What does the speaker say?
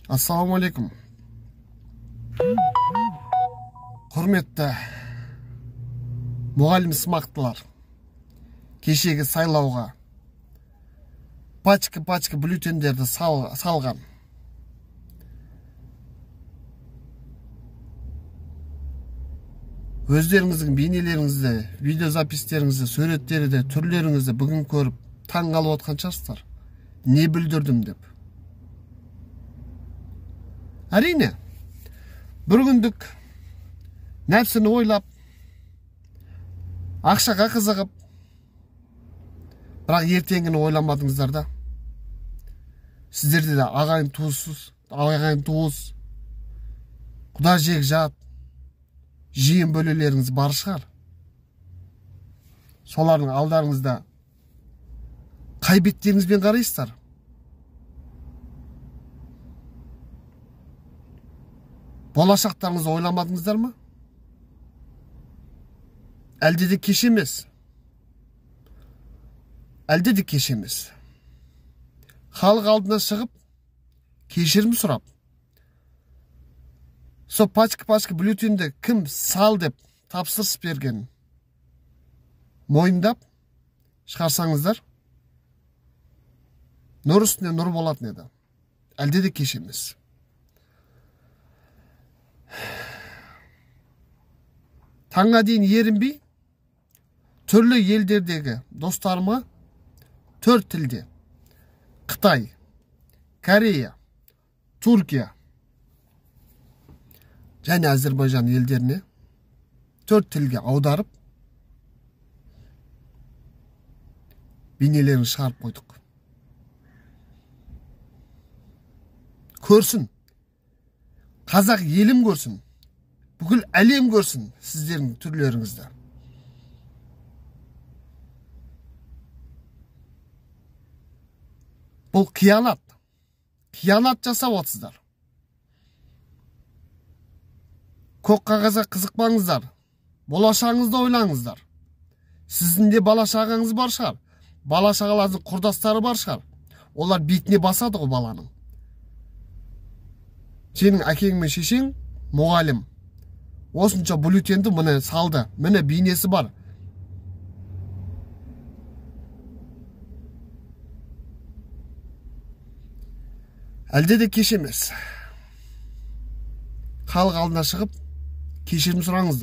Assalamu alaikum. Құрметті мұғалім сымақтылар, кешегі сайлауға пачка бюллетендерді салған. Өздеріңіздің бейнелеріңізді, видеозапистеріңізді, суреттерді, түрлеріңізді бүгін көріп таң қалып отқан шығарсыздар. Не бүлдірдім деп. Әрине, бір күндік нәпсіні ойлап, ақшаға қызығып, бірақ ертеңгіні ойламадыңыздар да. Сіздерде де ағайын туыс, құда жек жат, жиын бөлелеріңіз бар шығар. Солардың алдарыңызда қай беттеріңізбен қарайсыздар? Болашақтарыңызды ойламадыңыздар ма? Әлде де кеш емес. Халық алдына шығып, кешірім сұрап, со пачка бюллетенді кім сал деп тапсырыс берген мойындап шығарсаңыздар, нұр үстіне нұр болатын еді. Әлде де кеш емес. Таңға дейін ерінбей, түрлі елдердегі достарыма 4 тілде Қытай, Корея, Түркия және Әзербайжан елдеріне 4 тілге аударып бейнелерін шығарып қойдық. Көрсін, қазақ елім көрсін, бүкіл әлем көрсін сіздердің түрлеріңізді. Бұл қиянат жасап отсыздар. Көк қағазға қызықпаңыздар, болашағыңызды ойлаңыздар. Сіздің де бала-шағаңыз бар шығар, бала-шағалардың құрдастары бар шығар. Олар бетіне басады ғой баланың. Сенің әкең мен шешең мұғалім. Осынша бюллетенді міне салды, міне бейнесі бар. Әлде де кеш емес. Халық алдына шығып, кешірім сұраңыздар.